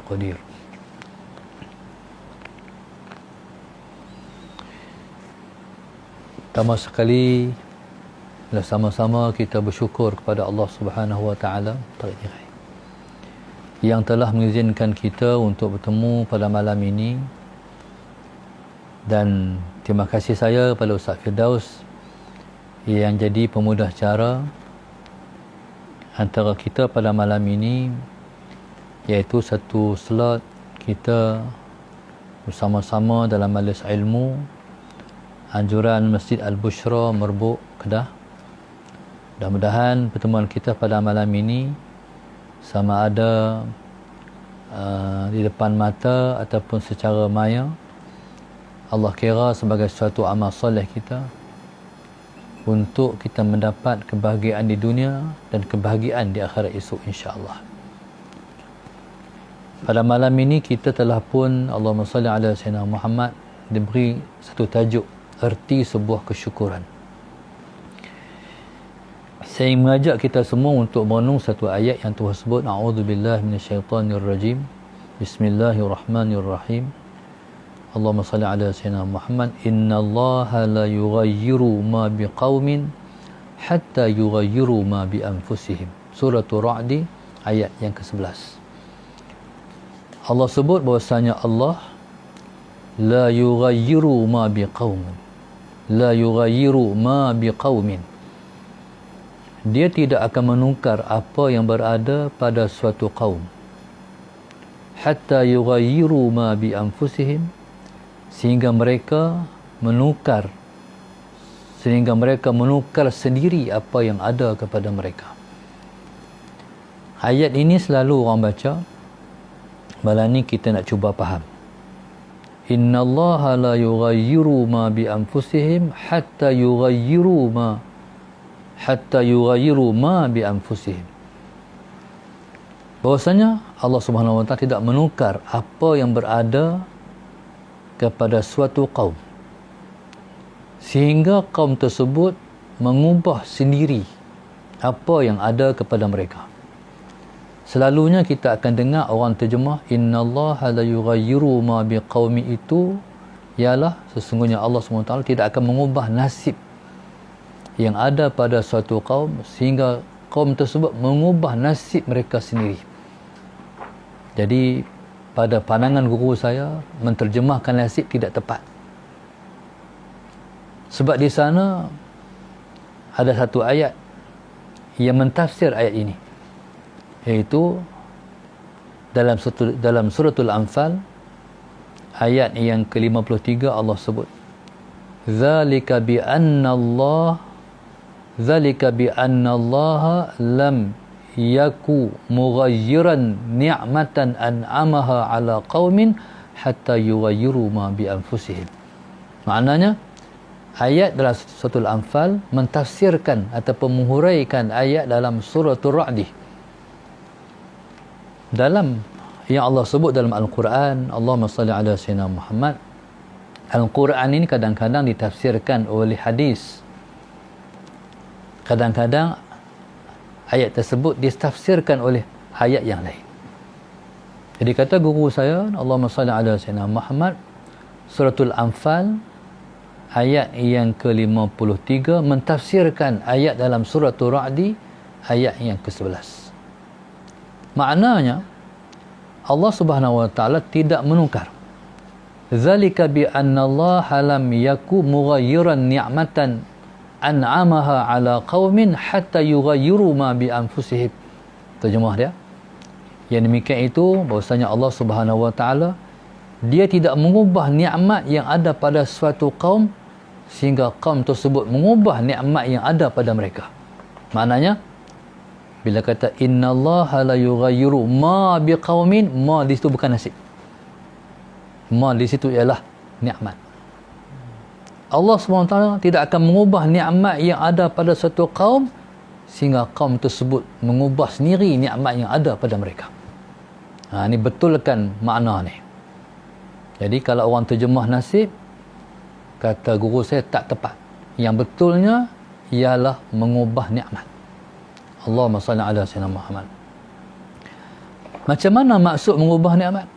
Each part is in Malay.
qadir. Pertama sekali, sama-sama kita bersyukur kepada Allah Subhanahu wa taala yang telah mengizinkan kita untuk bertemu pada malam ini, dan terima kasih saya kepada Ustaz Firdaus yang jadi pemudah cara antara kita pada malam ini, iaitu satu slot kita bersama-sama dalam majlis ilmu anjuran Masjid Al-Bushra, Merbuk, Kedah. Mudah-mudahan pertemuan kita pada malam ini sama ada di depan mata ataupun secara maya, Allah kira sebagai suatu amal soleh kita untuk kita mendapat kebahagiaan di dunia dan kebahagiaan di akhirat esok, insya-Allah. Pada malam ini kita telah pun, Allahumma salli ala sayyidina Muhammad, diberi satu tajuk, erti sebuah kesyukuran. Saya mengajak kita semua untuk merenung satu ayat yang Tuhan sebut, a'udzubillahi minasyaitonirrajim, bismillahirrahmanirrahim. Allahumma salli ala sayyidina Muhammad, innallaha la yughayyiru ma biqaumin hatta yughayyiru ma bi anfusihim. Surah Ra'd ayat yang ke-11. Allah sebut bahwasanya Allah la yughayyiru ma biqaumin, la yughayyiru ma biqaumin, dia tidak akan menukar apa yang berada pada suatu kaum, hatta yughayyiru ma bi anfusihim, sehingga mereka menukar sendiri apa yang ada kepada mereka. Ayat ini selalu orang baca, malam ni kita nak cuba faham. Innallaha la yughayyiru ma bi anfusihim hatta yughayyiru ma bi anfusihim. Bahwasanya Allah Subhanahu wa taala tidak menukar apa yang berada kepada suatu kaum sehingga kaum tersebut mengubah sendiri apa yang ada kepada mereka. Selalunya kita akan dengar orang terjemah innallaha la yughayyiru ma biqaumi, itu ialah sesungguhnya Allah SWT tidak akan mengubah nasib yang ada pada suatu kaum sehingga kaum tersebut mengubah nasib mereka sendiri. Jadi pada pandangan guru saya, menterjemahkan nasib tidak tepat. Sebab di sana ada satu ayat yang mentafsir ayat ini, iaitu dalam suratul Anfal ayat yang ke-53, Allah sebut zalika bi anna Allah lam yaku mughayyiran ni'matan an'amaha ala qaumin hatta yughayyiru ma bi anfusihim. Maknanya ayat dalam suratul Anfal mentafsirkan ataupun menghuraikan ayat dalam suratul Ra'd. Dalam yang Allah sebut dalam Al-Quran, Allahumma salli ala sayyidina Muhammad, Al-Quran ini kadang-kadang ditafsirkan oleh hadis, kadang-kadang ayat tersebut ditafsirkan oleh ayat yang lain. Jadi kata guru saya, Allahumma salli ala sayyidina Muhammad, suratul Anfal ayat yang ke-53 mentafsirkan ayat dalam suratul Ra'd ayat yang ke-11. Maknanya Allah Subhanahu wa taala tidak menukar. Zalika bi anna Allah lam yaku mughayyiran ni'matan an'amaha ala qaumin hatta yughayyiru ma bi anfusihim. Terjemah dia. Yang demikian itu bahwasanya Allah Subhanahu wa taala dia tidak mengubah nikmat yang ada pada suatu kaum sehingga kaum tersebut mengubah nikmat yang ada pada mereka. Maknanya bila kata innallaha la yughayyiru ma biqaumin, ma di situ bukan nasib. Ma di situ ialah nikmat. Allah SWT tidak akan mengubah nikmat yang ada pada suatu kaum sehingga kaum tersebut mengubah sendiri nikmat yang ada pada mereka. Ini betulkan makna ni. Jadi kalau orang terjemah nasib, kata guru saya tak tepat. Yang betulnya ialah mengubah nikmat. Allahumma salli ala sayyidina Muhammad. Macam mana maksud mengubah nikmat?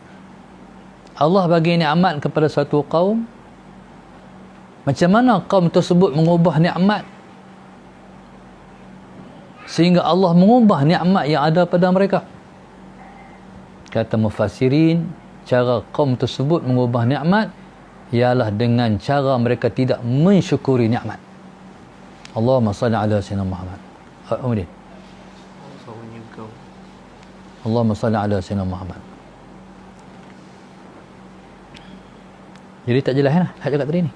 Allah bagi nikmat kepada satu kaum. Macam mana kaum tersebut mengubah nikmat sehingga Allah mengubah nikmat yang ada pada mereka? Kata mufassirin, cara kaum tersebut mengubah nikmat ialah dengan cara mereka tidak mensyukuri nikmat. Allahumma salli ala sayyidina Muhammad. Amin. Allahumma salli ala sayyidina Muhammad. Jadi tak jelas lah hak cakap tadi ni.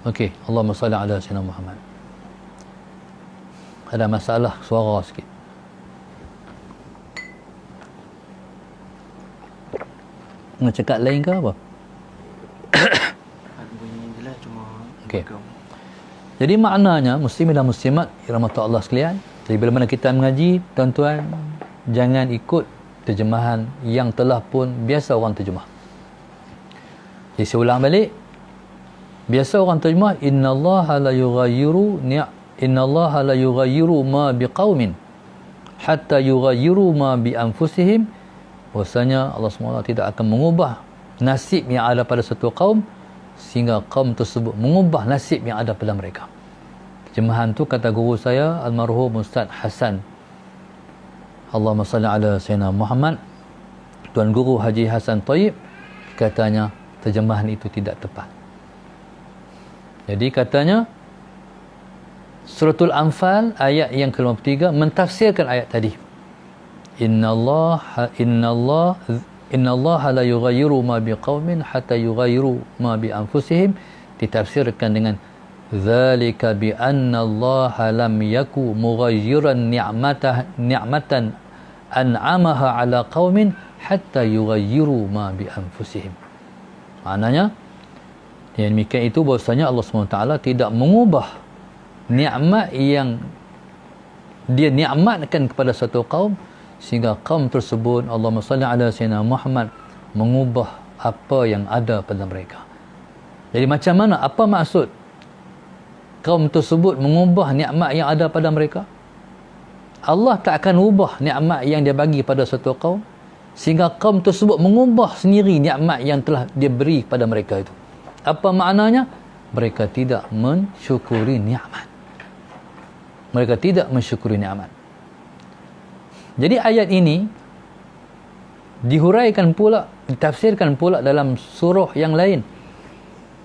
Okey, Allahumma salli ala sayyidina Muhammad. Ada masalah suara sikit. Nak cakap lain ke apa? Bunyi jelas cuma okey. Jadi maknanya muslimin dan muslimat rahmat Allah sekalian, jadi bila mana kita mengaji, tuan-tuan jangan ikut terjemahan yang telah pun biasa orang terjemah. Jadi saya ulang balik. Biasa orang terjemah innallaha la yughayyiru ma biqaumin hatta yughayyiru ma bi anfusihim. Bahasanya Allah SWT tidak akan mengubah nasib yang ada pada satu kaum sehingga kaum tersebut mengubah nasib yang ada pada mereka. Terjemahan tu kata guru saya almarhum Ustaz Hasan, Allahumma salli ala sayyidina Muhammad, Tuan Guru Haji Hasan Taib, katanya terjemahan itu tidak tepat. Jadi katanya Suratul Anfal ayat yang ke-53 mentafsirkan ayat tadi. Innallaha la yughayyiru ma biqaumin hatta yughayyiru ma bi anfusihim, ditafsirkan dengan zalika bi anna Allah lam yaku mughayyiran ni'matan an'amaha ala qaumin hatta yughayyiru ma bi anfusihim. Maknanya yang demikian itu bahwasanya Allah SWT tidak mengubah nikmat yang dia nikmatkan kepada satu kaum sehingga kaum tersebut, Allahumma salli ala sayyidina Muhammad, mengubah apa yang ada pada mereka. Jadi macam mana, apa maksud kaum tersebut mengubah nikmat yang ada pada mereka? Allah tak akan ubah nikmat yang dia bagi pada satu kaum sehingga kaum tersebut mengubah sendiri nikmat yang telah dia beri pada mereka itu. Apa maknanya? Mereka tidak mensyukuri nikmat. Mereka tidak mensyukuri nikmat. Jadi ayat ini dihuraikan pula, ditafsirkan pula dalam surah yang lain.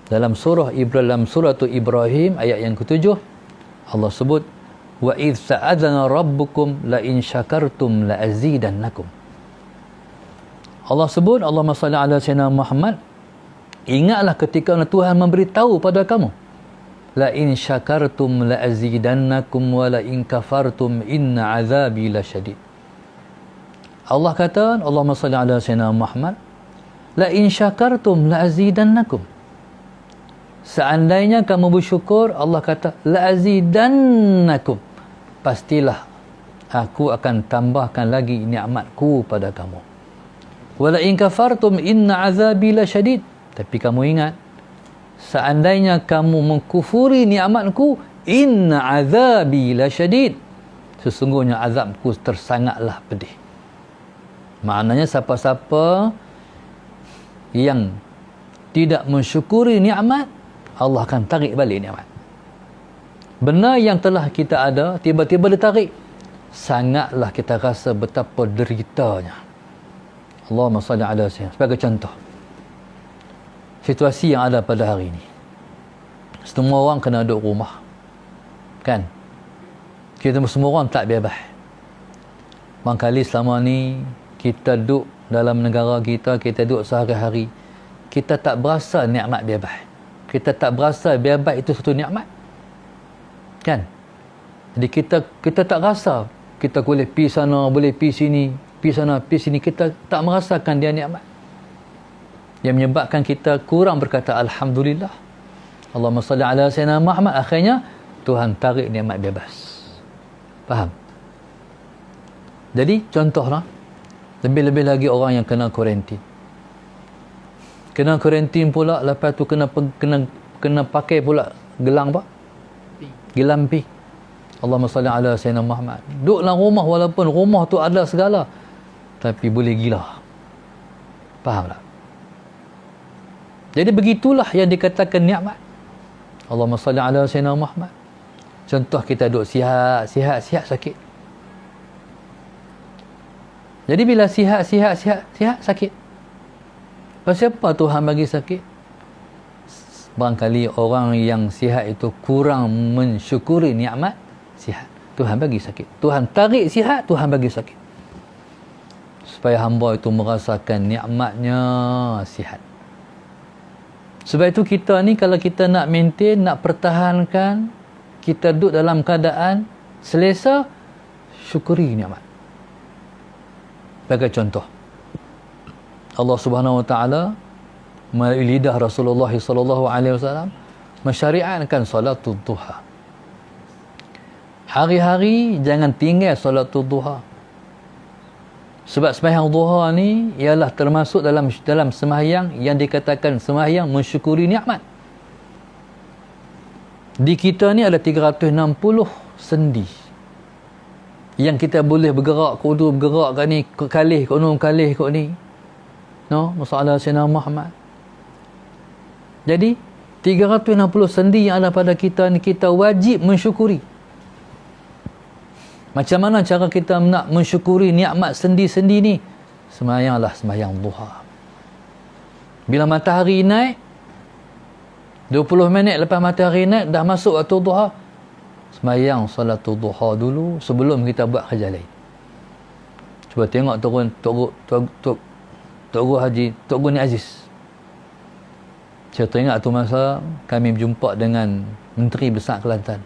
Dalam surah Ibrahim ayat yang ke-7, Allah sebut wa idz ta'adzana rabbukum la in syakartum la azidannakum. Allah sebut, Allahumma salli ala sayyidina Muhammad, ingatlah ketika Tuhan memberitahu pada kamu, la in syakartum la azidannakum wa la in kafartum inna azabi lasyadid. Allah kata, Allahumma salli ala sayyidina Muhammad, la in syakartum la azidannakum. Seandainya kamu bersyukur, Allah kata, la azidannakum, pastilah aku akan tambahkan lagi nikmatku pada kamu. Wa la in kafartum inna azabi lasyadid. Tapi kamu ingat, seandainya kamu mengkufuri nikmatku, inna azabi lasyadid, sesungguhnya azabku tersangatlah pedih. Maknanya siapa-siapa yang tidak mensyukuri nikmat, Allah akan tarik balik nikmat. Benda yang telah kita ada tiba-tiba ditarik, sangatlah kita rasa betapa deritanya. Allahumma salli ala sayyidina. Sebagai contoh situasi yang ada pada hari ini, semua orang kena duduk rumah, kan? Kita semua orang tak bebas. Barangkali selama ni kita duduk dalam negara kita, kita duduk sehari-hari, kita tak berasa nikmat bebas. Kita tak berasa bebas itu satu nikmat, kan? Jadi kita tak rasa kita boleh pergi sana, boleh pergi sini, pergi sana, pergi sini. Kita tak merasakan dia nikmat, yang menyebabkan kita kurang berkata alhamdulillah. Allahumma salli ala sayyidina Muhammad. Akhirnya Tuhan tarik nikmat bebas. Faham? Jadi contohlah, lebih-lebih lagi orang yang kena kuarantin. Kena kuarantin pula, lepas tu kena pakai pula gelang apa? Gelang pi. Allahumma salli ala Sayyidina Muhammad. Duduk dalam rumah walaupun rumah tu ada segala, tapi boleh gila. Faham tak? Jadi begitulah yang dikatakan nikmat. Allahumma salli ala Sayyidina Muhammad. Contoh kita duduk sihat sakit. Jadi bila sihat sakit. Pasal apa Tuhan bagi sakit? Barangkali orang yang sihat itu kurang mensyukuri nikmat sihat. Tuhan bagi sakit. Tuhan tarik sihat, Tuhan bagi sakit. Supaya hamba itu merasakan nikmatnya sihat. Sebab itu kita ni kalau kita nak maintain, nak pertahankan, kita duduk dalam keadaan selesa, syukuri nikmat. Sebagai contoh, Allah Subhanahu Wa Taala melalui lidah Rasulullah sallallahu alaihi wasallam mensyariatkan salatul duha. Hari-hari jangan tinggal salatul duha. Sebab sembahyang duha ni ialah termasuk dalam sembahyang yang dikatakan sembahyang mensyukuri nikmat. Di kita ni ada 360 sendi yang kita boleh bergerak, kudu bergerak kat ni, kalih kat ni. No, masalah Sayyidina Muhammad. Jadi 360 sendi yang ada pada kita ni kita wajib mensyukuri. Macam mana cara kita nak mensyukuri nikmat sendi-sendi ni? Sembahyanglah sembahyang duha. Bila matahari naik, 20 minit lepas matahari naik dah masuk waktu duha, sembahyang salatul duha dulu sebelum kita buat kerja lain. Cuba tengok Tok Guru Haji, Tok Guru Ni Aziz. Saya teringat tu masa kami berjumpa dengan Menteri Besar Kelantan,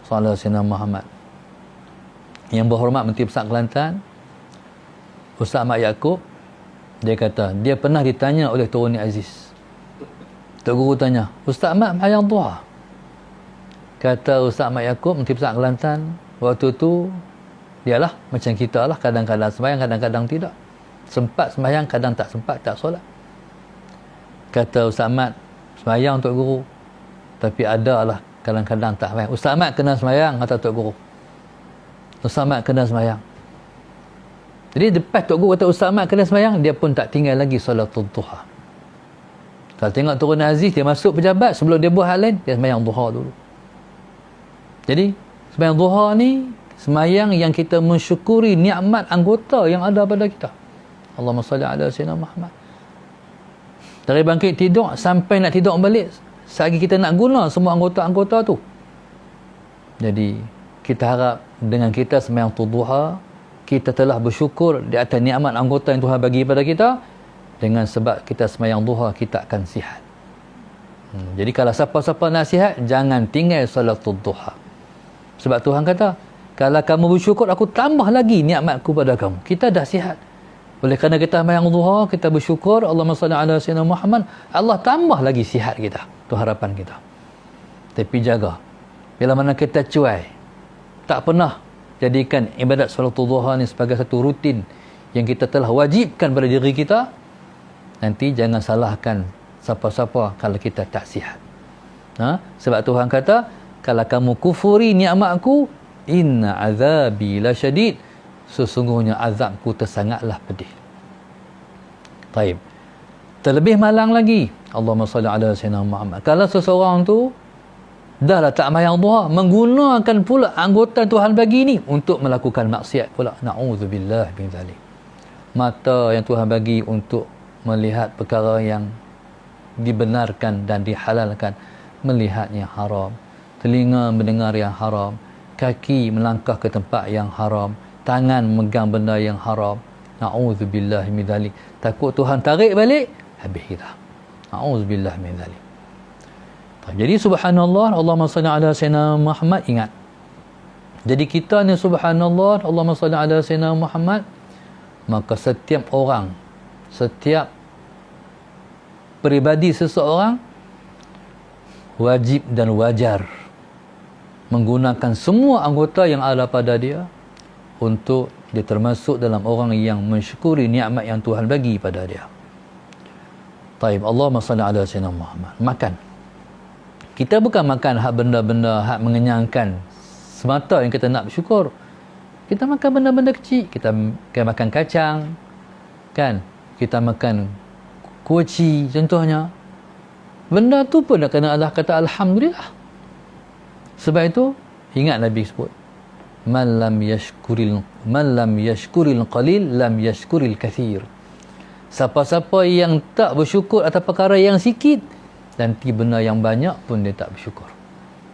Salah Sayyidina Muhammad. Yang berhormat Menteri Besar Kelantan, Ustaz Ahmad Yaakob, dia kata, dia pernah ditanya oleh Tok Guru Ni Aziz. Tok Guru tanya, Ustaz Ahmad sembahyang duha? Kata Ustaz Ahmad Yaakob, Menteri Besar Kelantan, waktu tu dialah macam kita lah, kadang-kadang sembahyang, kadang-kadang tidak. Sempat sembahyang, kadang tak sempat, tak solat. Kata Ustaz Ahmad, sembahyang Tok Guru, tapi ada lah kadang-kadang tak sembahyang. Ustaz Ahmad kena sembahyang, kata Tok Guru. Ustaz Ahmad kena sembahyang. Jadi lepas Tok Guru kata Ustaz Ahmad kena sembahyang, dia pun tak tinggal lagi salatul duha. Kalau tengok Tok Guru Aziz, dia masuk pejabat, sebelum dia buat hal lain, dia sembahyang duha dulu. Jadi sembahyang duha ni sembahyang yang kita mensyukuri nikmat anggota yang ada pada kita. Allahumma salli ala Sayyidina Muhammad. Dari bangkit tidur sampai nak tidur balik, selagi kita nak guna semua anggota-anggota tu. Jadi kita harap dengan kita sembahyang duha, kita telah bersyukur di atas nikmat anggota yang Tuhan bagi pada kita. Dengan sebab kita sembahyang duha, kita akan sihat. Jadi kalau siapa-siapa nak sihat, jangan tinggal salatul duha. Sebab Tuhan kata, kalau kamu bersyukur, aku tambah lagi nikmatku pada kamu. Kita dah sihat. Oleh kerana kita sembahyang duha, kita bersyukur, Allahumma salli ala Sayyidina Muhammad, Allah tambah lagi sihat kita. Itu harapan kita. Tapi jaga, bila mana kita cuai, tak pernah jadikan ibadat salatul duha ni sebagai satu rutin yang kita telah wajibkan pada diri kita, nanti jangan salahkan siapa-siapa kalau kita tak sihat. Sebab Tuhan kata, kalau kamu kufuri nikmatku, inna azabi lasyadid, sesungguhnya azabku tersangatlah pedih. Taib. Terlebih malang lagi, Allahumma salli ala Sayyidina Muhammad. Kalau seseorang tu dah lah tak sembahyang duha, menggunakan pula anggota Tuhan bagi ni untuk melakukan maksiat pula. Na'udzubillah min zalik. Mata yang Tuhan bagi untuk melihat perkara yang dibenarkan dan dihalalkan, melihat yang haram, telinga mendengar yang haram, kaki melangkah ke tempat yang haram, tangan memegang benda yang haram. Na'udzubillah min zalik. Takut Tuhan tarik balik, habis kita. Na'udzubillah min zalik. Jadi subhanallah, Allahumma salli ala Sayyidina Muhammad. Ingat, jadi kita ni subhanallah, Allahumma salli ala Sayyidina Muhammad, maka setiap orang, setiap peribadi seseorang wajib dan wajar menggunakan semua anggota yang ada pada dia untuk dia termasuk dalam orang yang mensyukuri nikmat yang Tuhan bagi pada dia. Taib. Allahumma salli ala Sayyidina Muhammad. Makan. Kita bukan makan hak benda-benda hak mengenyangkan semata yang kita nak bersyukur. Kita makan benda-benda kecil. Kita makan kacang, kan? Kita makan kuaci contohnya. Benda tu pun dah kena Allah kata alhamdulillah. Sebab itu ingat Nabi sebut, man lam yashkuril qalil lam yashkuril kathir. Siapa-siapa yang tak bersyukur atas perkara yang sikit, nanti benda yang banyak pun dia tak bersyukur.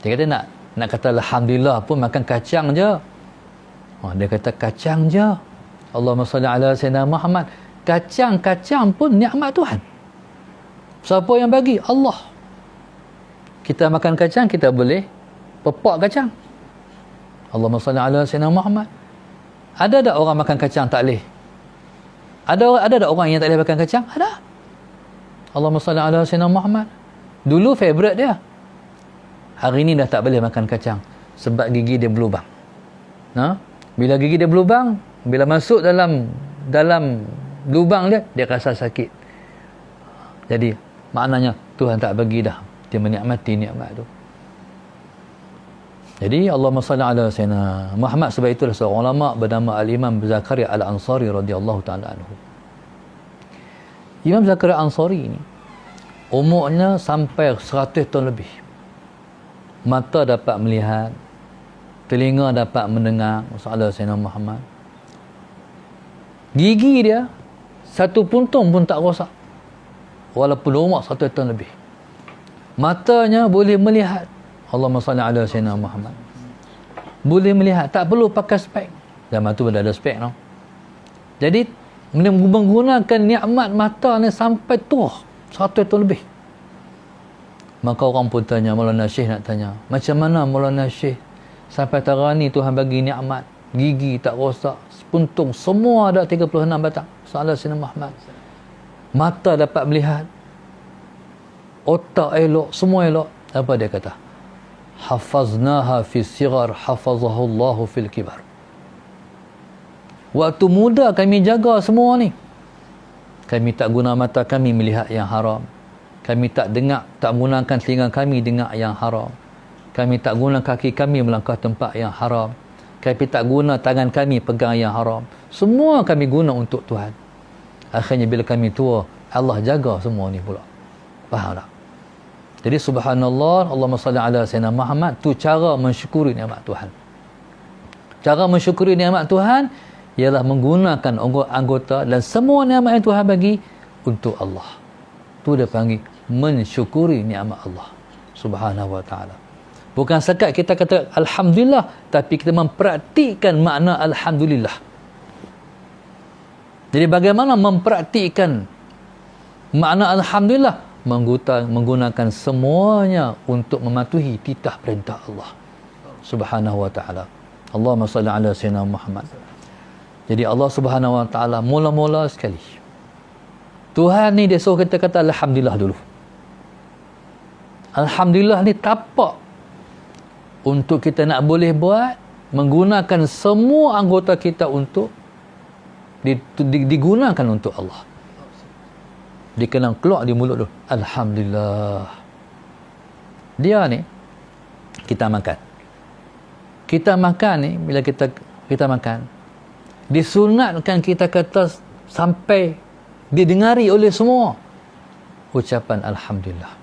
Dia kata nak kata alhamdulillah pun makan kacang je. Dia kata kacang je. Allahumma salli ala sayyidina Muhammad. Kacang pun nikmat Tuhan. Siapa yang bagi? Allah. Kita makan kacang, kita boleh pepak kacang. Allahumma salli ala sayyidina Muhammad. Ada tak orang makan kacang tak boleh? Ada tak orang yang tak boleh makan kacang? Ada. Allahumma salli ala sayyidina Muhammad. Dulu favourite dia. Hari ni dah tak boleh makan kacang sebab gigi dia berlubang. Bila gigi dia berlubang, bila masuk dalam lubang dia rasa sakit. Jadi maknanya Tuhan tak bagi dah, dia menikmati nikmat tu. Jadi Allahumma salli ala sayyidina Muhammad. Sebab itulah seorang ulama bernama Al-Imam Zakaria Al-Ansari radhiyallahu ta'ala anhu. Imam Zakaria Al-Ansari ni umurnya sampai 100 tahun lebih. Mata dapat melihat, telinga dapat mendengar, masalah Sayyidina Muhammad. Gigi dia satu puntung pun tak rosak walaupun umur 100 tahun lebih. Matanya boleh melihat. Allahumma salli ala Sayyidina Muhammad. Boleh melihat, tak perlu pakai spek. Zaman tu dah ada spek no? Jadi menggunakan nikmat mata ni sampai tua 100 tahun lebih. Maka orang pun tanya, Maulana Syekh nak tanya, macam mana Maulana Syekh sampai tara ni Tuhan bagi nikmat, gigi tak rosak, puntung semua ada 36 batang. Salah Sayyidina Muhammad. Mata dapat melihat, otak elok, semua elok. Apa dia kata? Hafaznaha fi sigar hafazahullahu fil kibar. Waktu muda kami jaga semua ni. Kami tak guna mata kami melihat yang haram. Kami tak dengar, tak gunakan telinga kami dengar yang haram. Kami tak guna kaki kami melangkah tempat yang haram. Kami tak guna tangan kami pegang yang haram. Semua kami guna untuk Tuhan. Akhirnya bila kami tua, Allah jaga semua ni pula. Faham tak? Jadi subhanallah, Allahumma salli ala sayyidina Muhammad, tu cara mensyukuri nikmat Tuhan. Cara mensyukuri nikmat Tuhan ialah menggunakan anggota dan semua nikmat yang Tuhan bagi untuk Allah. Tu dia panggil mensyukuri nikmat Allah subhanahu wa ta'ala. Bukan sekat kita kata alhamdulillah, tapi kita mempraktikkan makna alhamdulillah. Jadi bagaimana mempraktikkan makna alhamdulillah? Menggunakan semuanya untuk mematuhi titah perintah Allah subhanahu wa ta'ala. Allahumma salli ala sayyidina Muhammad. Jadi Allah subhanahu wa ta'ala mula-mula sekali, Tuhan ni dia suruh kita kata alhamdulillah dulu. Alhamdulillah ni tapak untuk kita nak boleh buat, menggunakan semua anggota kita untuk digunakan untuk Allah. Dia kena keluar di mulut tu, alhamdulillah. Dia ni kita makan ni, bila kita makan, disunatkan kita kata sampai didengari oleh semua ucapan alhamdulillah.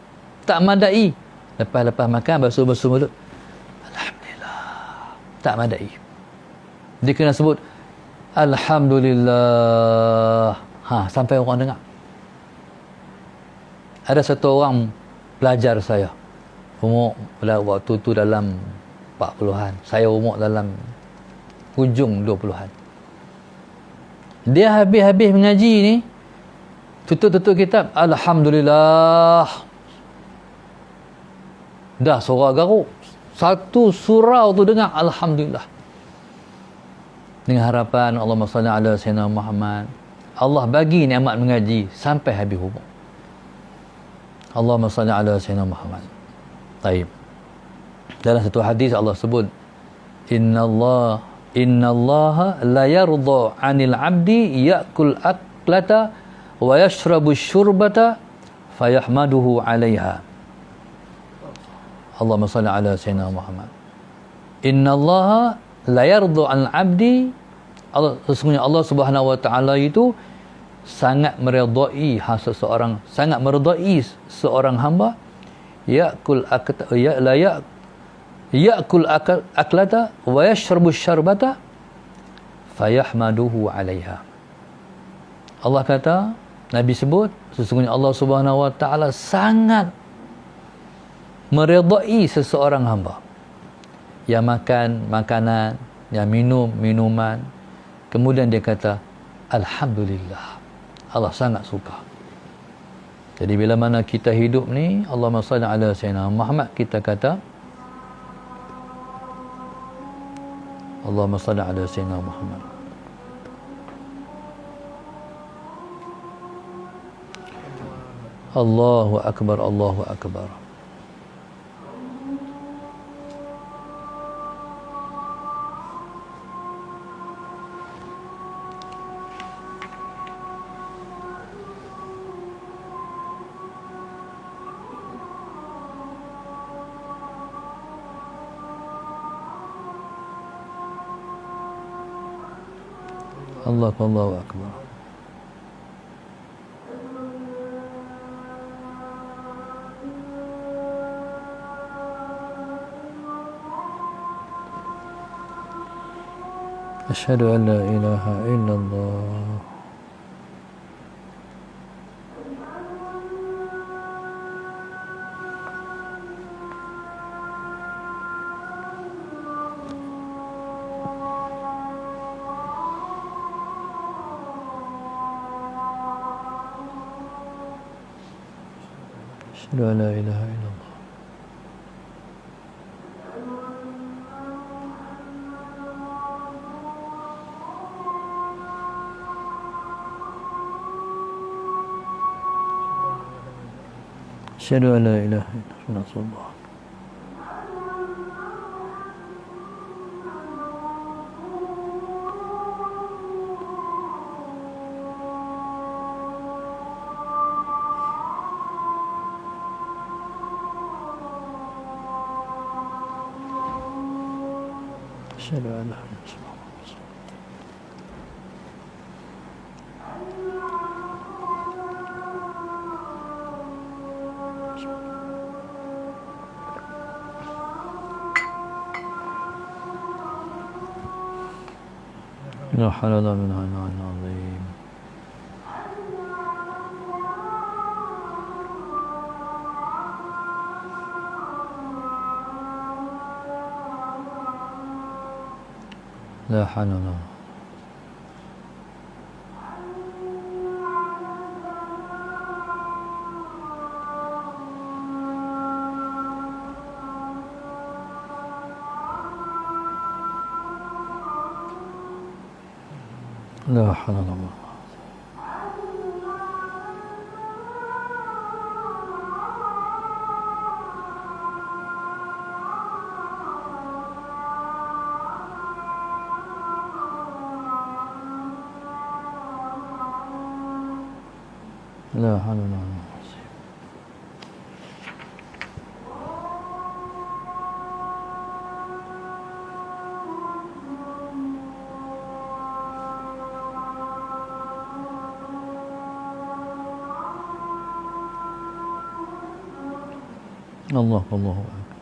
Tak madai lepas makan basuh mulut alhamdulillah, tak madai. Dia kena sebut alhamdulillah sampai orang dengar. Ada satu orang pelajar saya, umur waktu tu dalam 40-an, saya umur dalam hujung 20-an. Dia habis mengaji ni, tutup kitab, alhamdulillah, dah surah garuk, satu surau tu dengar alhamdulillah, dengan harapan Allahumma salli ala sayyidina Muhammad. Allah bagi nikmat mengaji sampai habis umur. Allahumma salli ala sayyidina Muhammad. Baik. Dalam satu hadis Allah sebut, innallaha la yarda 'anil 'abdi ya'kul aklata wa yashrabu syurbata fayahmaduhu 'alaiha. Allahumma salli ala sayyidina Muhammad. Innallaha la yardu 'al 'abdi, sesungguhnya Allah Subhanahu wa taala itu sangat meridai seorang hamba ya'kul aklata wa yashrabu syarbata fayahmaduhu 'alaiha. Allah kata, Nabi sebut, sesungguhnya Allah Subhanahu wa taala sangat meridai seseorang hamba yang makan makanan, yang minum minuman, kemudian dia kata alhamdulillah. Allah sangat suka. Jadi bila mana kita hidup ni, Allahumma salli ala sayyidina Muhammad, kita kata Allahumma salli ala sayyidina Muhammad. Allahu akbar, Allahu akbar. Allahu akbar. Asyhadu an la ilaha illallah. Asyhadu an la ilaha illallah. Asyhadu an la ilaha illallah. Asyhadu an la ilaha illallah. لا حول ولا قوة إلا بالله العظيم. لا حول ولا قوة. لا حول ولا قوة. لا حول ولا قوة. الله الله أكبر.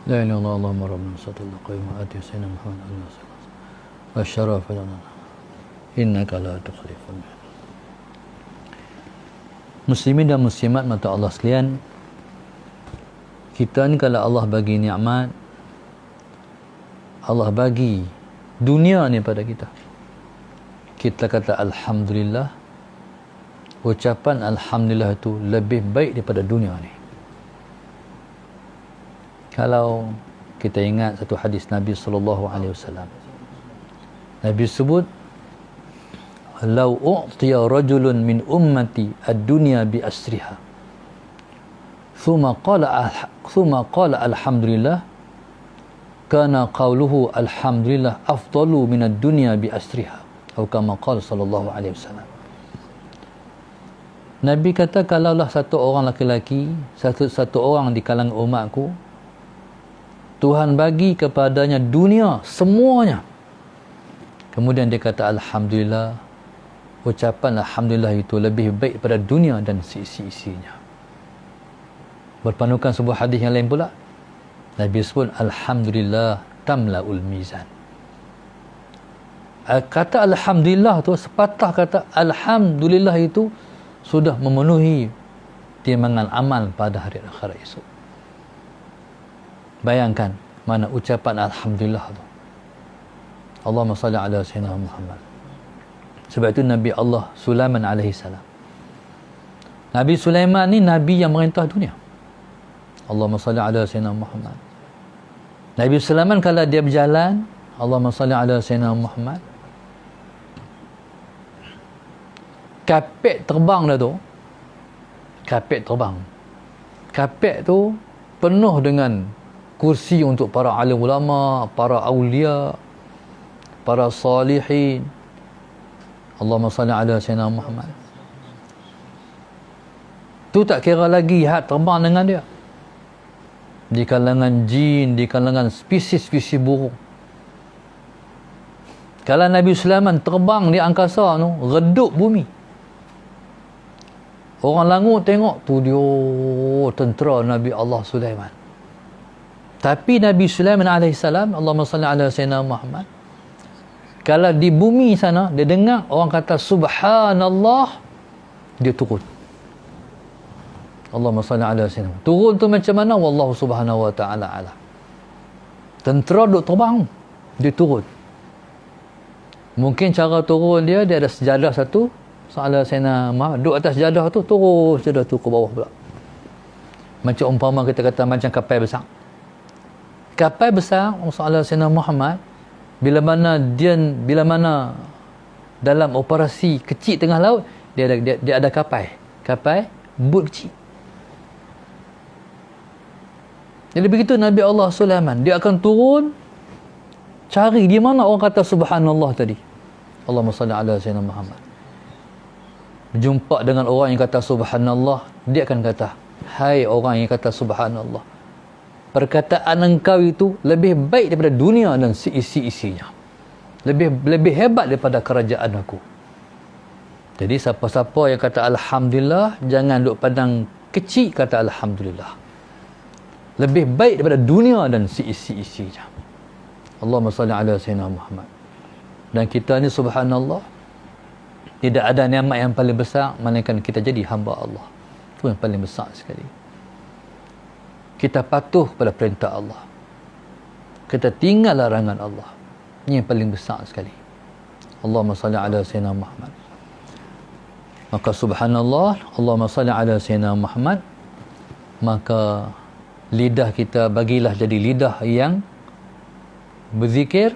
لا إله إلا الله اللهم ربنا صلى الله عليه وآله سيدنا محمد صلى الله عليه وسلم والشرف لنا إنك لا تخلف الميعاد. Muslimin dan muslimat mata Allah sekalian, kita ni kalau Allah bagi nikmat, Allah bagi dunia ni pada kita, kita kata alhamdulillah. Ucapan alhamdulillah itu lebih baik daripada dunia ni. Kalau kita ingat satu hadis Nabi sallallahu alaihi wasallam, Nabi sebut, "Lau u'tiya rajulun min ummati ad-dunya bi asriha, thumma thumma qala alhamdulillah kana qawluhu alhamdulillah afdalu minad dunya bi asriha atau kama qala sallallahu alaihi wasallam. Nabi kata, kalaulah satu orang lelaki, satu orang di kalangan umatku, Tuhan bagi kepadanya dunia semuanya, kemudian dia kata alhamdulillah, ucapan alhamdulillah itu lebih baik pada dunia dan isi-isinya. Berpandukan sebuah hadis yang lain pula, Nabi sebut alhamdulillah tamlaul mizan. Kata alhamdulillah tu, sepatah kata alhamdulillah itu sudah memenuhi timbangan amal pada hari akhirat esok. Bayangkan mana ucapan alhamdulillah tu. Allahumma salli ala sayyidina Muhammad. Sebab itu Nabi Allah Sulaiman alaihi salam. Nabi Sulaiman ni nabi yang merintah dunia. Allahumma salli ala sayyidina Muhammad. Nabi Sulaiman kalau dia berjalan, Allahumma salli ala sayyidina Muhammad, kapet terbang dah tu. Kapet terbang. Kapet tu penuh dengan kursi untuk para alim ulama, para awliya, para salihin. Allahumma salli ala sayyidina Muhammad. Tu tak kira lagi hak terbang dengan dia. Di kalangan jin, di kalangan spesies-spesies burung. Kalau Nabi Sulaiman terbang di angkasa tu, redup bumi. Orang langut tengok tu dia tentera Nabi Allah Sulaiman. Tapi Nabi Sulaiman alaihissalam, Allahumma salli ala sayyidina Muhammad, kalau di bumi sana dia dengar orang kata subhanallah, dia turun. Allahumma salli ala sayyidina Muhammad. Turun tu macam mana? Wallahu subhanahu wa ta'ala ala. Tentera duk terbang, dia turun. Mungkin cara turun dia ada sejadah satu, Salah Sayyidina Muhammad duduk atas sejadah tu, terus sejadah tu ke bawah pula. Macam umpama kita kata macam kapal besar. Kapal besar, Salah Sayyidina Muhammad, bila mana dalam operasi kecil tengah laut, dia ada kapal bot kecil. Jadi begitu Nabi Allah Sulaiman, dia akan turun cari di mana orang kata subhanallah tadi. Allahumma salli ala sayyidina Muhammad. Jumpa dengan orang yang kata subhanallah, dia akan kata, hai orang yang kata subhanallah, perkataan engkau itu lebih baik daripada dunia dan seisi-isinya, lebih hebat daripada kerajaan aku. Jadi siapa-siapa yang kata alhamdulillah, jangan duk pandang kecil kata alhamdulillah, lebih baik daripada dunia dan seisi-isinya. Allahumma salli ala sayyidina Muhammad. Dan kita ni subhanallah, tidak ada nikmat yang paling besar melainkan kita jadi hamba Allah. Itu yang paling besar sekali. Kita patuh pada perintah Allah, kita tinggal larangan Allah. Ini yang paling besar sekali. Allahumma salli ala sayyidina Muhammad. Maka subhanallah, Allahumma salli ala sayyidina Muhammad, maka lidah kita bagilah jadi lidah yang berzikir,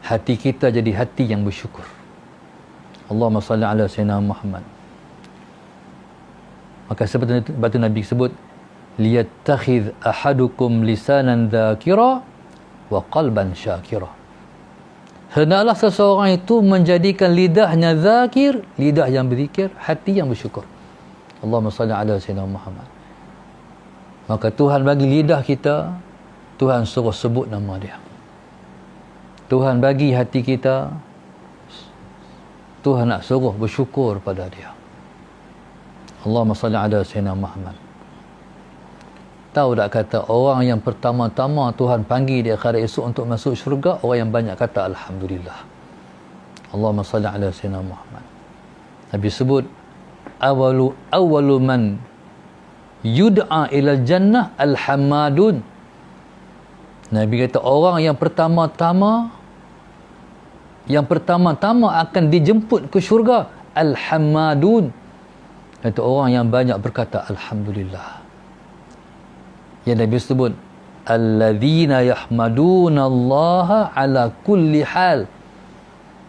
hati kita jadi hati yang bersyukur. Allahumma salli ala sayyidina Muhammad. Maka seperti itu Nabi sebut, liyattakhidh ahadukum lisanan dzakira wa qalban syakira. Hendaklah seseorang itu menjadikan lidahnya zakir, lidah yang berzikir, hati yang bersyukur. Allahumma salli ala sayyidina Muhammad. Maka Tuhan bagi lidah kita, Tuhan suruh sebut nama dia. Tuhan bagi hati kita, Tuhan nak suruh bersyukur pada dia. Allahumma salli ala sayyidina Muhammad. Tahu tak kata orang yang pertama-tama Tuhan panggil di akhirat esok untuk masuk syurga, orang yang banyak kata alhamdulillah. Allahumma salli ala sayyidina Muhammad. Nabi sebut awwalu man yud'a ilal jannah al-hamadun. Nabi kata orang yang pertama-tama akan dijemput ke syurga, al-hamadun, itu orang yang banyak berkata alhamdulillah. Yang Nabi sebut alladzina yahmaduna Allah ala kulli hal,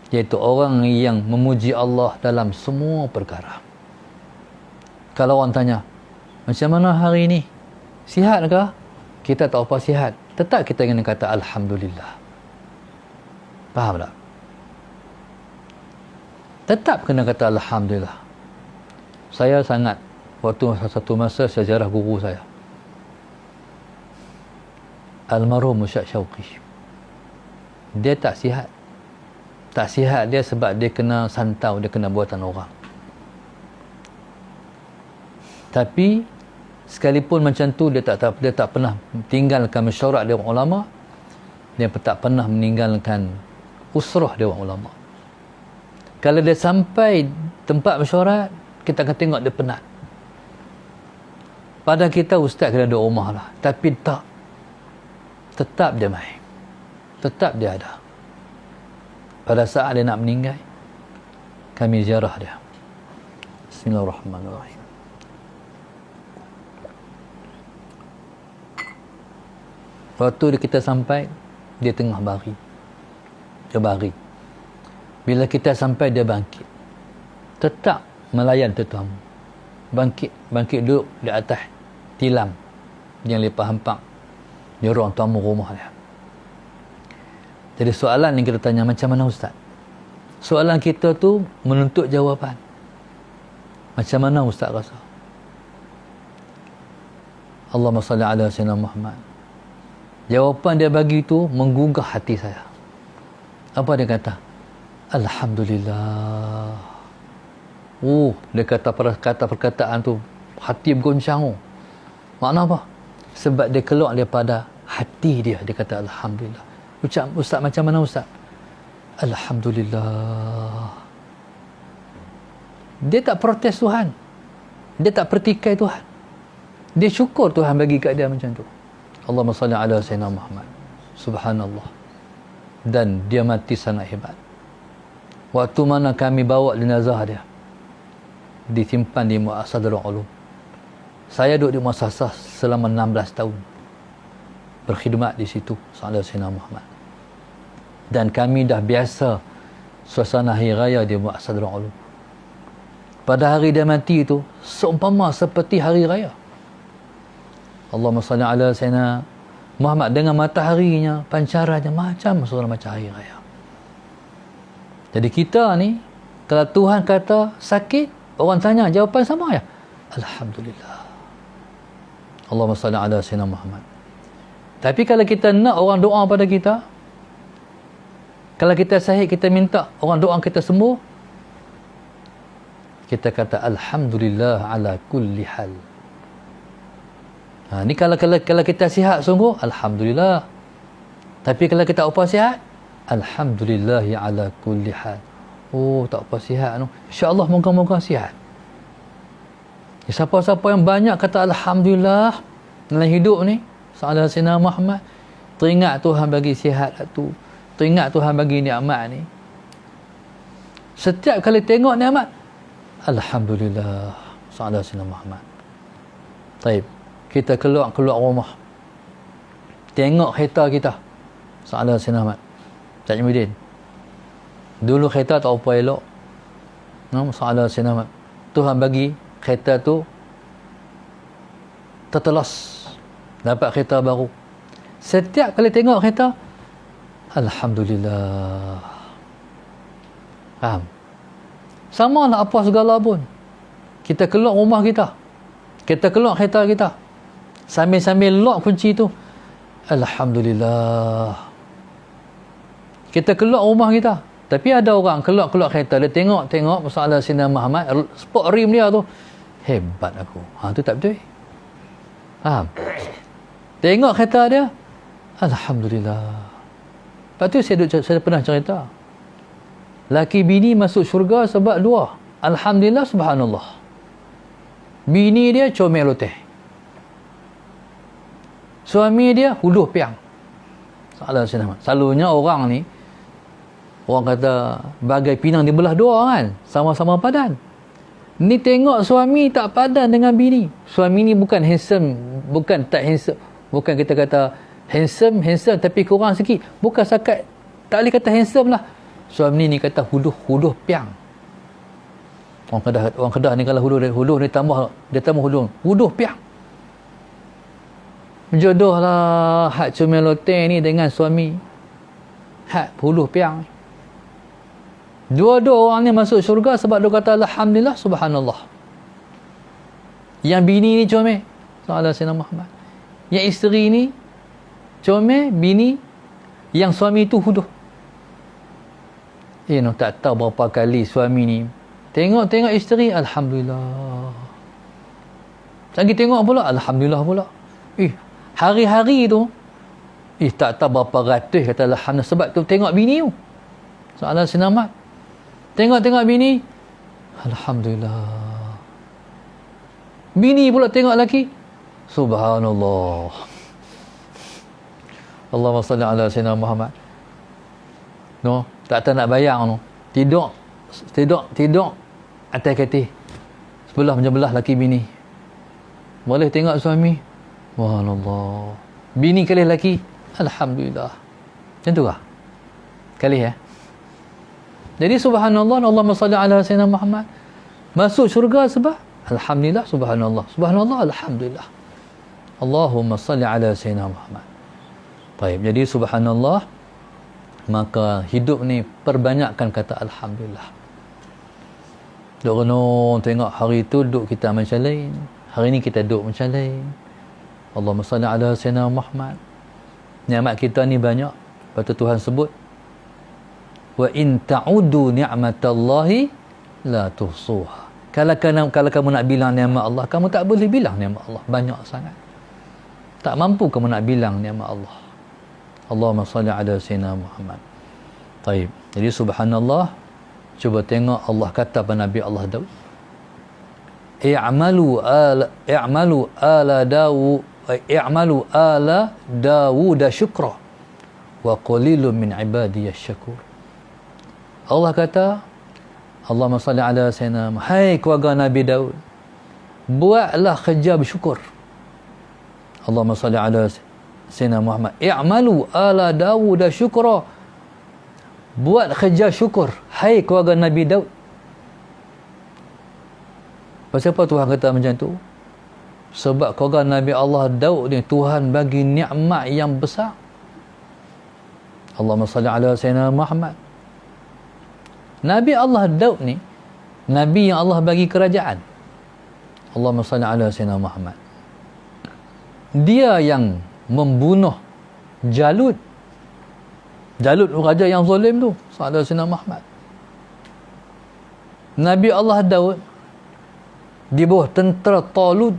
iaitu orang yang memuji Allah dalam semua perkara. Kalau orang tanya, macam mana hari ini? Sihat ke? Kita tak apa sihat. Tetap kita kena kata Alhamdulillah. Faham tak? Tetap kena kata Alhamdulillah. Saya sangat, waktu satu masa sejarah guru saya, almarhum Ustaz Syauqi, dia tak sihat. Tak sihat dia sebab dia kena santau, dia kena buatan orang. Tapi sekalipun macam tu, dia tak pernah tinggalkan mesyuarat Dewan Ulama, dia tak pernah meninggalkan usrah Dewan Ulama. Kalau dia sampai tempat mesyuarat, kita akan tengok dia penat. Pada kita ustaz kena ada rumah lah, tapi tak, tetap dia main, tetap dia ada. Pada saat dia nak meninggal, kami ziarah dia. Bismillahirrahmanirrahim. Waktu kita sampai, dia tengah baring. Dia baring. Bila kita sampai, dia bangkit. Tetap melayan tetamu. Bangkit duduk di atas tilam yang lepas hempak di ruang tamu rumah dia. Jadi soalan yang kita tanya, macam mana ustaz? Soalan kita tu menuntut jawapan. Macam mana ustaz rasa? Allahumma salli ala sayyidina Muhammad. Jawapan dia bagi tu menggugah hati saya. Apa dia kata? Alhamdulillah. Dia kata perkataan tu hati bergoncang. Makna apa? Sebab dia keluar daripada hati dia. Dia kata Alhamdulillah. Ucap ustaz, macam mana ustaz? Alhamdulillah. Dia tak protes Tuhan. Dia tak pertikai Tuhan. Dia syukur Tuhan bagi kat dia macam tu. Allahumma salli ala sayyidina Muhammad. Subhanallah. Dan dia mati sangat hebat. Waktu mana kami bawa jenazah dia, disimpan di Muassasah Darul Ulum. Saya duduk di muassasah selama 16 tahun. Berkhidmat di situ. Sallallahu alaihi wasallam Muhammad. Dan kami dah biasa suasana hari raya di Muassasah Darul Ulum. Pada hari dia mati itu, seumpama seperti hari raya. Allahumma salli ala sayyidina Muhammad, dengan mataharinya, pancarannya macam hari raya. Jadi kita ni, kalau Tuhan kata sakit, orang tanya, jawapan sama ya? Alhamdulillah. Allahumma salli ala sayyidina Muhammad. Tapi kalau kita nak orang doa pada kita, kalau kita sahih, kita minta orang doa kita sembuh, kita kata Alhamdulillah ala kulli hal. Ni kalau kita sihat sungguh, Alhamdulillah. Tapi kalau kita apa sihat, Alhamdulillah ala kulli hal. Tak apa sihat tu. InsyaAllah moga-moga sihat. Siapa-siapa yang banyak kata Alhamdulillah dalam hidup ni, Sallallahu alaihi wasallam Muhammad, teringat Tuhan bagi sihat tu, teringat Tuhan bagi nikmat ni. Setiap kali tengok nikmat, Alhamdulillah, Sallallahu alaihi wasallam Muhammad. Baik, kita keluar rumah, tengok kereta kita, Sallallahu alaihi wasallam Muhammad. Cik Muhyiddin, dulu kereta tak apa elok, Sallallahu alaihi wasallam. Tuhan bagi kereta tu tertelos, dapat kereta baru. Setiap kali tengok kereta, Alhamdulillah. Faham? Sama lah apa segala pun. Kita keluar rumah kita, kita keluar kereta kita, sambil-sambil lock kunci tu, Alhamdulillah. Kita keluar rumah kita. Tapi ada orang keluar kereta, dia tengok masalah Sayyidina Muhammad, sport rim dia tu, hebat aku. Tu tak betul. Faham? Tengok kereta dia, Alhamdulillah. Lepas tu saya pernah cerita, laki bini masuk syurga sebab dua. Alhamdulillah, subhanallah. Bini dia comel loteh, suami dia huduh piang. Selalunya orang ni, orang kata bagai pinang dibelah dua kan, sama-sama padan. Ni tengok suami tak padan dengan bini. Suami ni bukan handsome, bukan tak handsome, bukan kita kata handsome tapi kurang sikit, bukan sakat, tak boleh kata handsome lah. Suami ni kata huduh piang. Orang Kedah ni kalau huduh ni tambah, dia tambah huduh piang. Jodohlah hak comel loteng ni dengan suami hak puluh piang. Dua-dua orang ni masuk syurga sebab dia kata alhamdulillah subhanallah. Yang bini ni comel, sallallahu alaihi Muhammad. Yang isteri ni comel, bini, yang suami tu huduh. Tak tahu berapa kali suami ni tengok isteri, alhamdulillah. Lagi tengok pula, alhamdulillah pula. Hari-hari tu tak tahu berapa ratus kata alhamdulillah sebab tu tengok bini tu. Soalan sinamat. Tengok bini, alhamdulillah. Bini pula tengok lelaki, subhanallah. Allahumma salli ala sayyidina Muhammad. Tak tahu nak bayang tu. Tidur atas katil. Sebelah menyebelah laki bini. Boleh tengok suami, subhanallah. Bini kali laki, alhamdulillah. Macam tu lah kali Jadi subhanallah, Allahumma salli ala sayyidina Muhammad. Masuk syurga sebab alhamdulillah, subhanallah. Subhanallah, alhamdulillah. Allahumma salli ala sayyidina Muhammad. Baik, jadi subhanallah, maka hidup ni perbanyakkan kata alhamdulillah. Duk renung tengok hari tu duk kita macam lain, hari ni kita duk macam lain. Allahumma salli ala sayyidina Muhammad. Nikmat kita ni banyak. Lepas tu Tuhan sebut, wa in ta'udu ni'matallahi la tuhsuha. Kalau kamu nak bilang nikmat Allah, kamu tak boleh bilang nikmat Allah, banyak sangat. Tak mampu kamu nak bilang nikmat Allah. Allahumma salli ala sayyidina Muhammad. Baik. Jadi subhanallah, cuba tengok Allah kata pada Nabi Allah Daud, i'malu ala Dawud syukra wa qalilun min ibadiyas syakur. Allah kata, Allahumma salli ala sayyidina Muhammad, hai keluarga Nabi Daud, buatlah kerja bersyukur. Allahumma salli ala sayyidina Muhammad, i'malu ala Dawud syukra, buat kerja syukur, hai keluarga Nabi Daud. Pasal apa Tuhan kata macam tu? Sebab keluarga Nabi Allah Daud ni Tuhan bagi nikmat yang besar. Allahumma salli ala sayyidina Muhammad. Nabi Allah Daud ni Nabi yang Allah bagi kerajaan. Allahumma salli ala sayyidina Muhammad. Dia yang membunuh Jalut. Jalut raja yang zalim tu, sallallahu alaihi wasallam Muhammad. Nabi Allah Daud di bawah tentera Talut.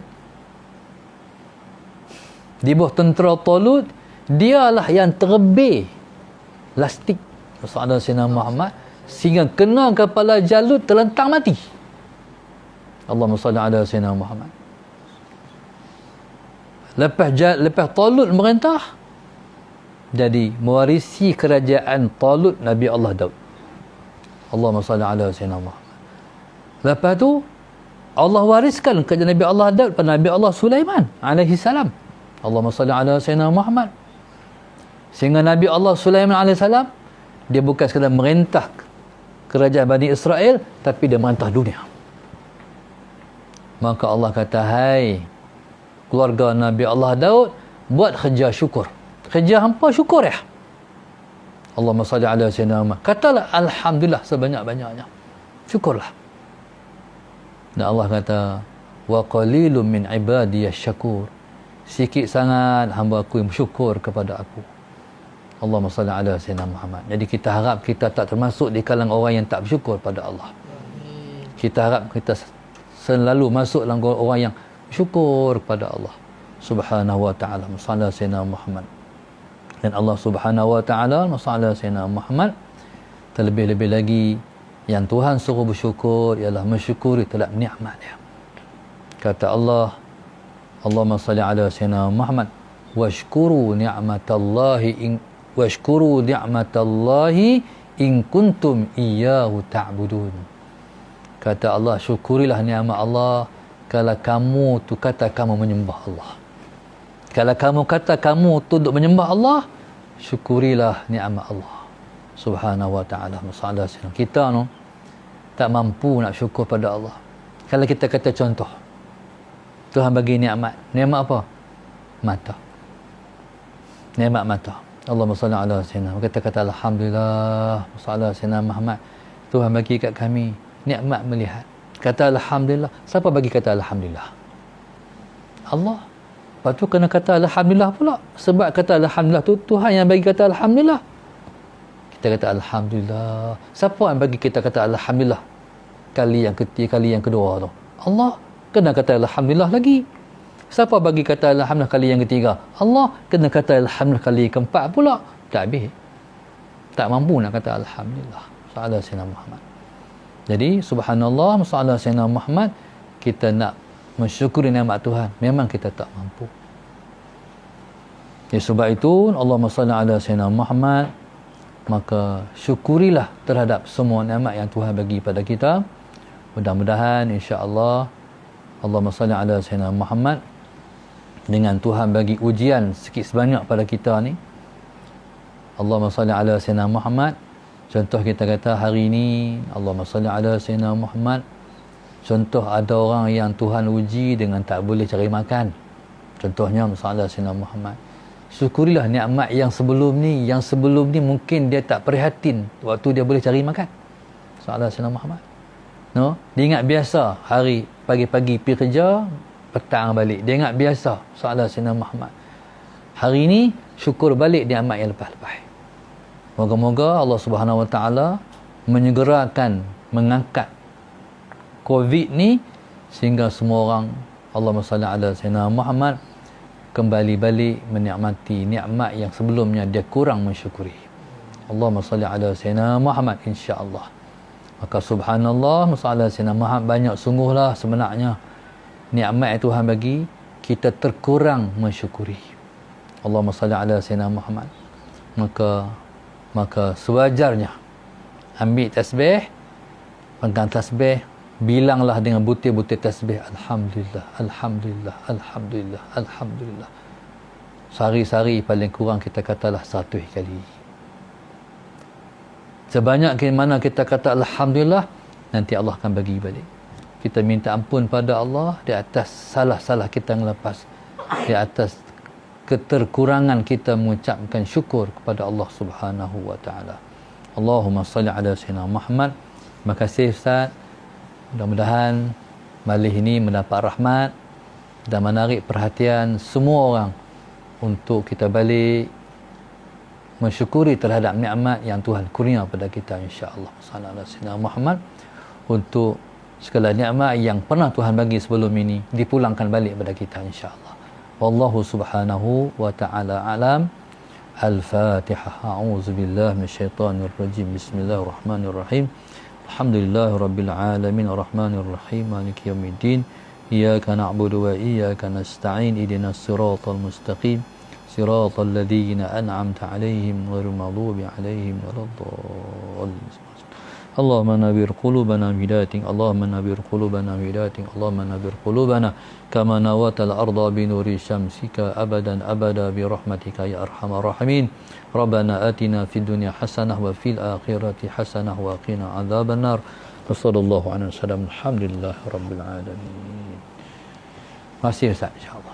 Di bawah tentera Talut, dialah yang terbih lastik sallallahu alaihi wasallam Muhammad sehingga kena kepala Jalut terlentang mati. Allahumma salli ala sayyidina Muhammad. Lepas Talut merintah, jadi mewarisi kerajaan Talut Nabi Allah Daud. Allahumma salli ala sayyidina Muhammad. Lepas tu Allah wariskan kerajaan Nabi Allah Daud pada Nabi Allah Sulaiman alaihi salam. Allahumma salli ala sayyidina Muhammad. Sehingga Nabi Allah Sulaiman alaihi salam, dia bukan sekadar merintah kerajaan Bani Israel, tapi dia merintah dunia. Maka Allah kata, hai keluarga Nabi Allah Daud, buat kerja syukur. Kerja hampa syukur ya. Allahumma salli ala sayyidina Muhammad. Katalah alhamdulillah sebanyak-banyaknya. Syukurlah. Dan Allah kata, wa qalilun min ibadiyas syakur. Sikit sangat hamba aku yang bersyukur kepada aku. Allahumma salli ala sayyidina Muhammad. Jadi kita harap kita tak termasuk di kalangan orang yang tak bersyukur pada Allah. Kita harap kita selalu masuk dalam orang yang syukur kepada Allah Subhanahu wa ta'ala. Sallallahu sayyidina Muhammad. Dan Allah Subhanahu wa ta'ala sallallahu sayyidina Muhammad, terlebih-lebih lagi yang Tuhan suruh bersyukur ialah mensyukuri terhadap nikmat dia. Kata Allah, Allahumma salli ala sayyidina Muhammad, washkuru ni'matallahi in kuntum iyyahu ta'budun. Kata Allah, syukurilah nikmat Allah kalau kamu tu kata kamu menyembah Allah. Kalau kamu kata kamu tu duk menyembah Allah, syukurilah nikmat Allah Subhanahu wa ta'ala. Kita no tak mampu nak syukur pada Allah. Kalau kita kata contoh, Tuhan bagi nikmat. Nikmat apa? Mata. nikmat mata. Allahumma salli ala sayyidina. Kata alhamdulillah, sallallahu sayyidina Muhammad. Tuhan bagi kat kami nikmat melihat. Kata alhamdulillah. Siapa bagi kata alhamdulillah? Allah. Lepas tu kena kata alhamdulillah pula. Sebab kata alhamdulillah tu Tuhan yang bagi kata alhamdulillah. Kita kata alhamdulillah. Siapa yang bagi kita kata alhamdulillah kali yang ketiga, kali yang kedua tu? Allah. Kena kata alhamdulillah lagi. Siapa bagi kata alhamdulillah kali yang ketiga? Allah. Kena kata alhamdulillah kali keempat pula. Tak habis. Tak mampu nak kata alhamdulillah. Sallallahu alaihi wasallam Muhammad. Jadi subhanallah, sallallahu alaihi wasallam Muhammad, kita nak mensyukuri nikmat Tuhan, memang kita tak mampu. Ya, sebab itu Allahumma salli ala sayyidina Muhammad, maka syukurilah terhadap semua nikmat yang Tuhan bagi pada kita. Mudah-mudahan insya-Allah Allahumma salli ala sayyidina Muhammad, dengan Tuhan bagi ujian sikit sebanyak pada kita ni, Allahumma salli ala sayyidina Muhammad. Contoh kita kata hari ini Allahumma salli ala sayyidina Muhammad. Contoh ada orang yang Tuhan uji dengan tak boleh cari makan. Contohnya masalah sayyidina Muhammad. Syukurilah nikmat yang sebelum ni. Yang sebelum ni mungkin dia tak prihatin waktu dia boleh cari makan. Masalah sayyidina Muhammad. No, dia ingat biasa hari pagi-pagi pergi kerja, petang balik. Dia ingat biasa masalah sayyidina Muhammad. Hari ni syukur balik nikmat yang lepas-lepas. Moga-moga Allah Subhanahu Wa Taala menyegerakan mengangkat COVID ni sehingga semua orang, Allahumma salli ala sayyidina Muhammad, kembali balik menikmati nikmat yang sebelumnya dia kurang mensyukuri. Allahumma salli ala sayyidina Muhammad, insya-Allah. Maka subhanallah, masalah sayyidina Muhammad, banyak sungguhlah sebenarnya nikmat yang Tuhan bagi, kita terkurang mensyukuri. Allahumma salli ala sayyidina Muhammad. Maka sewajarnya ambil tasbih, pegang tasbih, bilanglah dengan butir-butir tasbih, alhamdulillah, alhamdulillah, alhamdulillah, alhamdulillah. Sehari-hari paling kurang kita katalah 100 kali. Sebanyak mana kita kata alhamdulillah, nanti Allah akan bagi balik. Kita minta ampun pada Allah di atas salah-salah kita yang lepas, di atas keterkurangan kita mengucapkan syukur kepada Allah Subhanahu Wa Taala. Allahumma salli ala sayyidina Muhammad. Terima kasih Ustaz. Mudah-mudahan majlis ini mendapat rahmat dan menarik perhatian semua orang untuk kita balik mensyukuri terhadap nikmat yang Tuhan kurnia pada kita, insya-Allah. Sallallahu alaihi wasallam Muhammad, untuk segala nikmat yang pernah Tuhan bagi sebelum ini dipulangkan balik pada kita, insya-Allah. Wallahu subhanahu wa ta'ala alam. Al-Fatihah. A'udzubillahi minasyaitonir rajim. Bismillahirrahmanirrahim. Alhamdulillahirabbil alamin arrahmanir rahim maliki yaumiddin. Iyyaka na'budu wa iyyaka nasta'in. Ihdinas siratal mustaqim. Siratal ladzina an'amta 'alaihim ghairil maghdubi 'alaihim waladdallin. Allahumma nawwir qulubana bihidayatik. Allahumma nawwir qulubana bihidayatik. Allahumma nawwir qulubana kama nawatal arda bi nuri syamsika abadan abada bi rahmatika ya arhamar rahimin. Rabbana atina fid dunya hasanah wa fil akhirati hasanah wa qina adzabannar. Wassallallahu ala wasallam. Alhamdulillahirabbil alamin. Masih Ustaz, insya-Allah.